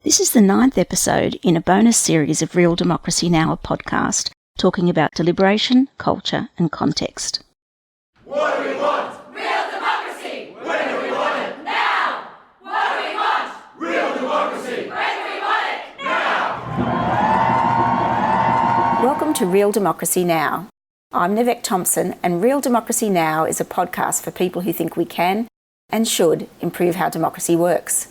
This is the 9th episode in a bonus series of Real Democracy Now! A podcast talking about deliberation, culture and context. What do we want? Real democracy! When do we want it? Now! What do we want? Real democracy! When do we want it? Now! Welcome to Real Democracy Now! I'm Nivek Thompson, and Real Democracy Now! Is a podcast for people who think we can and should improve how democracy works.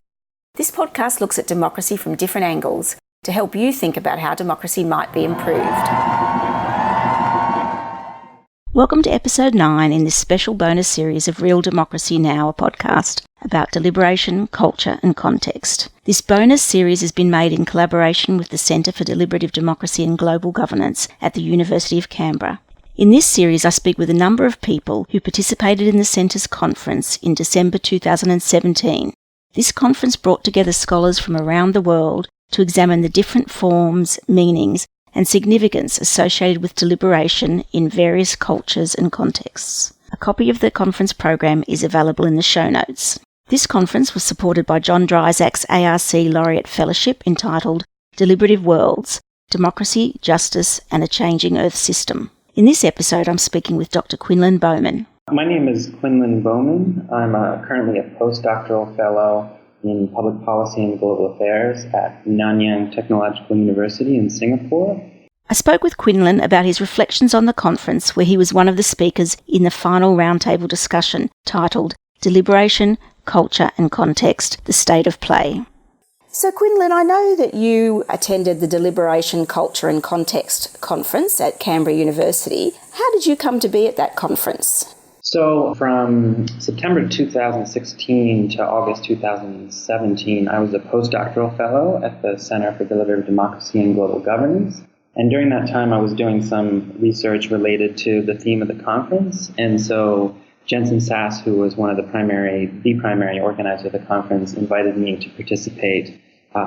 This podcast looks at democracy from different angles to help you think about how democracy might be improved. Welcome to episode 9 in this special bonus series of Real Democracy Now! A podcast about deliberation, culture and context. This bonus series has been made in collaboration with the Centre for Deliberative Democracy and Global Governance at the University of Canberra. In this series, I speak with a number of people who participated in the Centre's conference in December 2017. This conference brought together scholars from around the world to examine the different forms, meanings, and significance associated with deliberation in various cultures and contexts. A copy of the conference program is available in the show notes. This conference was supported by John Dryzek's ARC Laureate Fellowship entitled Deliberative Worlds, Democracy, Justice, and a Changing Earth System. In this episode, I'm speaking with Dr Quinlan Bowman. My name is Quinlan Bowman. I'm currently a postdoctoral fellow in public policy and global affairs at Nanyang Technological University in Singapore. I spoke with Quinlan about his reflections on the conference, where he was one of the speakers in the Final Roundtable discussion titled Deliberation, Culture and Context, the State of Play. So Quinlan, I know that you attended the Deliberation, Culture and Context conference at Canberra University. How did you come to be at that conference? So from September 2016 to August 2017, I was a postdoctoral fellow at the Center for Deliberative Democracy and Global Governance. And during that time, I was doing some research related to the theme of the conference. And so Jensen Sass, who was one of the primary organizer of the conference, invited me to participate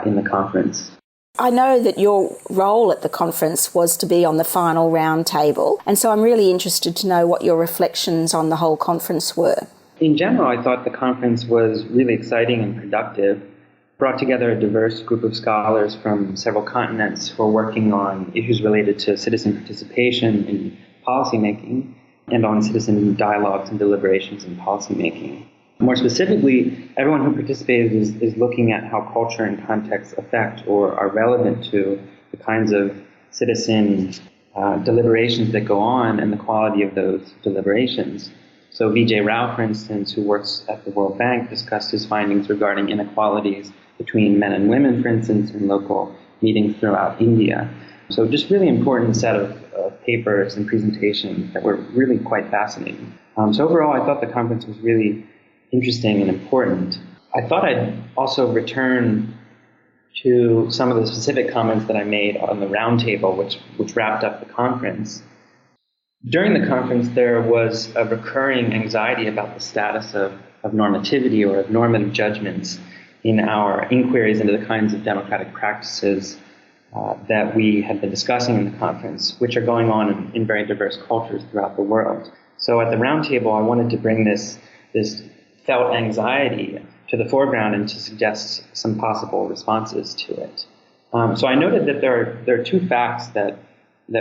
in the conference. I know that your role at the conference was to be on the Final Roundtable, and so I'm really interested to know what your reflections on the whole conference were. In general, I thought the conference was really exciting and productive. Brought together a diverse group of scholars from several continents who are working on issues related to citizen participation in policymaking and on citizen dialogues and deliberations in policymaking. More specifically, everyone who participated is looking at how culture and context affect or are relevant to the kinds of citizen deliberations that go on and the quality of those deliberations. So Vijay Rao, for instance, who works at the World Bank, discussed his findings regarding inequalities between men and women, for instance, in local meetings throughout India. So just really important set of papers and presentations that were really quite fascinating. So overall, I thought the conference was really interesting and important. I thought I'd also return to some of the specific comments that I made on the roundtable, which wrapped up the conference. During the conference, there was a recurring anxiety about the status of normativity or of normative judgments in our inquiries into the kinds of democratic practices that we had been discussing in the conference, which are going on in very diverse cultures throughout the world. So at the roundtable, I wanted to bring this felt anxiety to the foreground and to suggest some possible responses to it. So I noted that there are two facts that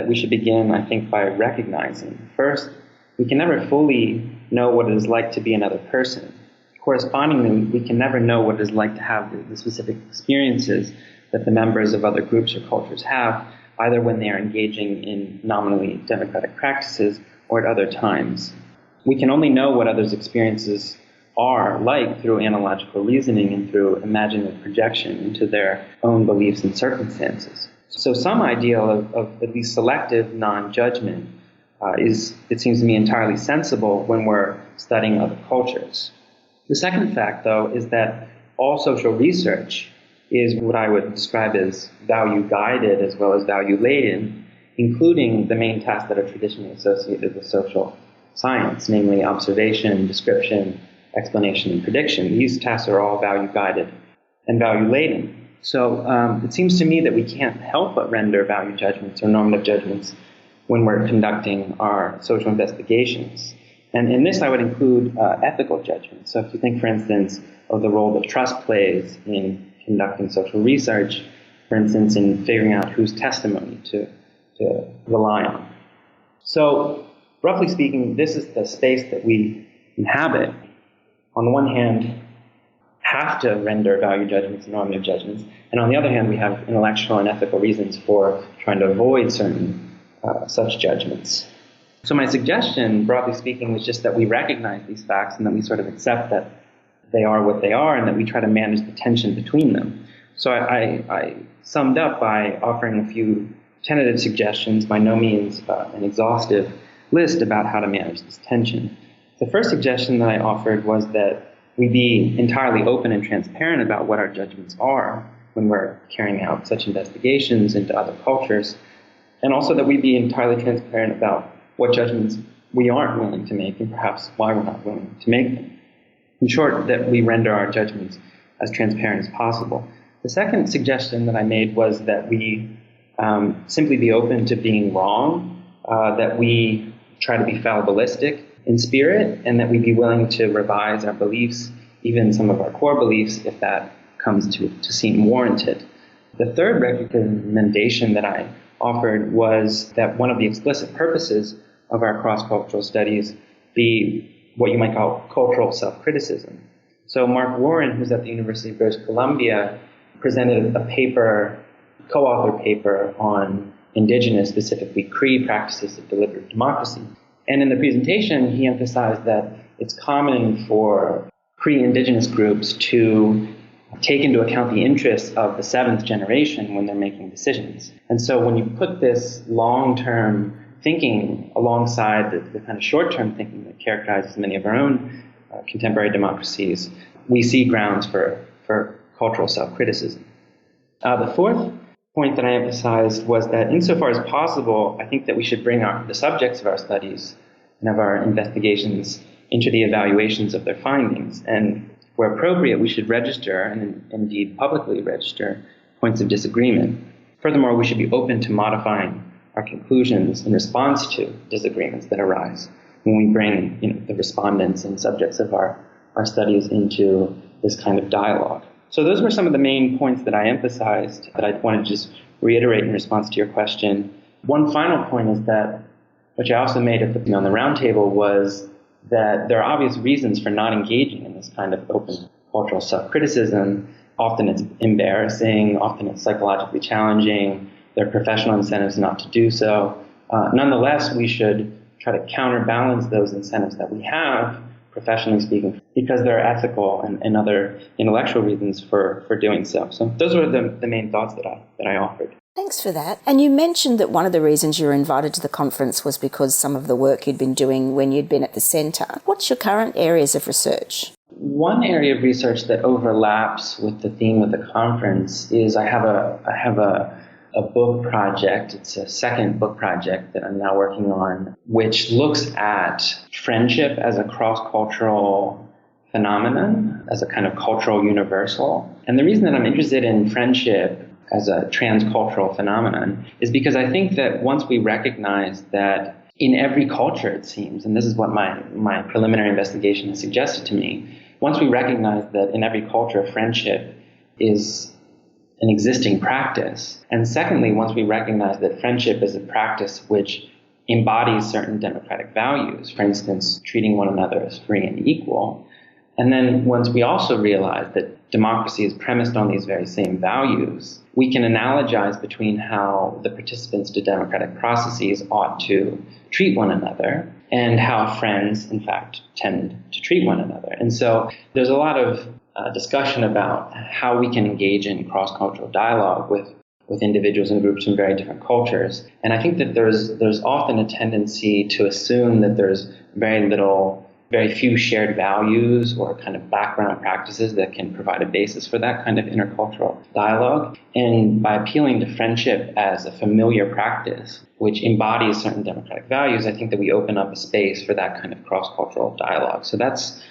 we should begin, I think, by recognizing. First, we can never fully know what it is like to be another person. Correspondingly, we can never know what it is like to have the specific experiences that the members of other groups or cultures have, either when they are engaging in nominally democratic practices or at other times. We can only know what others' experiences are like through analogical reasoning and through imaginative projection into their own beliefs and circumstances. So some ideal of at least selective non-judgment is, it seems to me, entirely sensible when we're studying other cultures. The second fact, though, is that all social research is what I would describe as value-guided as well as value-laden, including the main tasks that are traditionally associated with social science, namely observation, description, explanation, and prediction. These tasks are all value-guided and value-laden. So it seems to me that we can't help but render value judgments or normative judgments when we're conducting our social investigations. And in this, I would include ethical judgments. So if you think, for instance, of the role that trust plays in conducting social research, for instance, in figuring out whose testimony to rely on. So, roughly speaking, this is the space that we inhabit. On the one hand, have to render value judgments and normative judgments, and on the other hand, we have intellectual and ethical reasons for trying to avoid certain such judgments. So my suggestion, broadly speaking, was just that we recognize these facts and that we sort of accept that they are what they are and that we try to manage the tension between them. So I summed up by offering a few tentative suggestions, by no means an exhaustive list about how to manage this tension. The first suggestion that I offered was that we be entirely open and transparent about what our judgments are when we're carrying out such investigations into other cultures, and also that we be entirely transparent about what judgments we aren't willing to make and perhaps why we're not willing to make them. In short, that we render our judgments as transparent as possible. The second suggestion that I made was that we simply be open to being wrong, that we try to be fallibilistic in spirit, and that we be willing to revise our beliefs, even some of our core beliefs, if that comes to seem warranted. The third recommendation that I offered was that one of the explicit purposes of our cross-cultural studies be what you might call cultural self-criticism. So Mark Warren, who's at the University of British Columbia, presented a paper, co-authored paper on indigenous, specifically Cree practices of deliberative democracy. And in the presentation, he emphasized that it's common for Cree indigenous groups to take into account the interests of the seventh generation when they're making decisions. And so when you put this long-term thinking alongside the kind of short-term thinking that characterizes many of our own contemporary democracies, we see grounds for cultural self-criticism. The fourth point that I emphasized was that insofar as possible, I think that we should bring the subjects of our studies and of our investigations into the evaluations of their findings. And where appropriate, we should register, and indeed publicly register, points of disagreement. Furthermore, we should be open to modifying our conclusions in response to disagreements that arise when we bring the respondents and subjects of our studies into this kind of dialogue. So those were some of the main points that I emphasized that I wanted to just reiterate in response to your question. One final point is that, which I also made on the roundtable, was that there are obvious reasons for not engaging in this kind of open cultural self-criticism. Often it's embarrassing, often it's psychologically challenging, there are professional incentives not to do so. Nonetheless, we should try to counterbalance those incentives that we have, professionally speaking, because there are ethical and other intellectual reasons for doing so. So those were the main thoughts that I offered. Thanks for that. And you mentioned that one of the reasons you were invited to the conference was because some of the work you'd been doing when you'd been at the centre. What's your current areas of research? One area of research that overlaps with the theme of the conference is I have a book project. It's a second book project that I'm now working on, which looks at friendship as a cross-cultural phenomenon, as a kind of cultural universal. And the reason that I'm interested in friendship as a transcultural phenomenon is because I think that once we recognize that in every culture, it seems, and this is what my preliminary investigation has suggested to me, once we recognize that in every culture, friendship is an existing practice, and secondly, once we recognize that friendship is a practice which embodies certain democratic values, for instance, treating one another as free and equal, and then once we also realize that democracy is premised on these very same values, we can analogize between how the participants to democratic processes ought to treat one another and how friends, in fact, tend to treat one another. And so there's a lot of discussion about how we can engage in cross-cultural dialogue with individuals and groups from very different cultures. And I think that there's often a tendency to assume that there's very few shared values or kind of background practices that can provide a basis for that kind of intercultural dialogue. And by appealing to friendship as a familiar practice, which embodies certain democratic values, I think that we open up a space for that kind of cross-cultural dialogue. So that's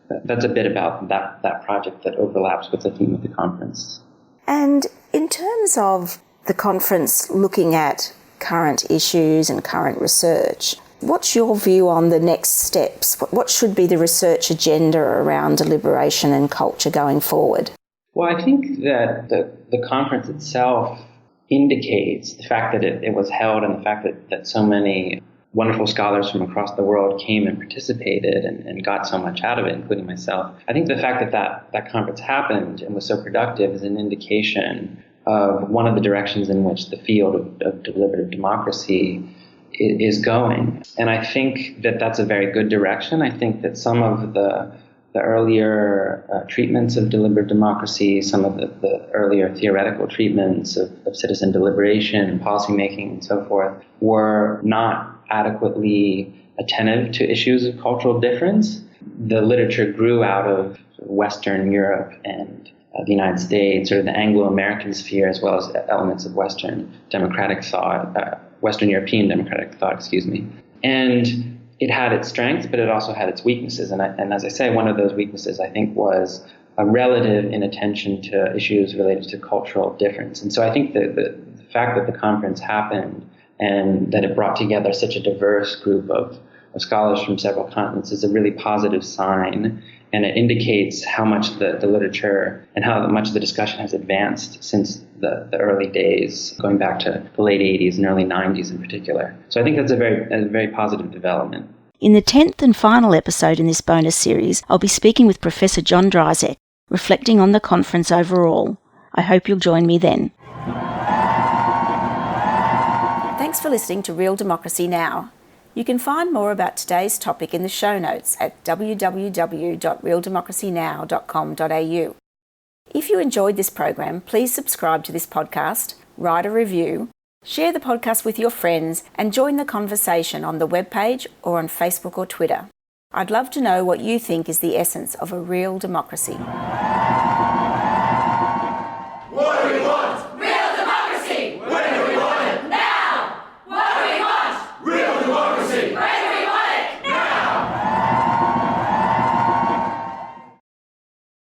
a bit about that project that overlaps with the theme of the conference. And in terms of the conference looking at current issues and current research, what's your view on the next steps? What should be the research agenda around deliberation and culture going forward? Well, I think that the conference itself indicates the fact that it was held and the fact that so many wonderful scholars from across the world came and participated and got so much out of it, including myself. I think the fact that conference happened and was so productive is an indication of one of the directions in which the field of deliberative democracy is going. And I think that that's a very good direction. I think that some of the earlier treatments of deliberative democracy, some of the earlier theoretical treatments of citizen deliberation and policymaking and so forth were not adequately attentive to issues of cultural difference. The literature grew out of Western Europe and the United States, sort of the Anglo-American sphere, as well as elements of Western democratic thought, Western European democratic thought, And it had its strengths, but it also had its weaknesses. And as I say, one of those weaknesses, I think, was a relative inattention to issues related to cultural difference. And so I think the fact that the conference happened and that it brought together such a diverse group of scholars from several continents is a really positive sign. And it indicates how much the literature and how much the discussion has advanced since the early days, going back to the late 80s and early 90s in particular. So I think that's a very positive development. In the 10th and final episode in this bonus series, I'll be speaking with Professor John Dryzek, reflecting on the conference overall. I hope you'll join me then. Thanks for listening to Real Democracy Now! You can find more about today's topic in the show notes at www.realdemocracynow.com.au. If you enjoyed this program, please subscribe to this podcast, write a review, share the podcast with your friends, and join the conversation on the webpage or on Facebook or Twitter. I'd love to know what you think is the essence of a real democracy.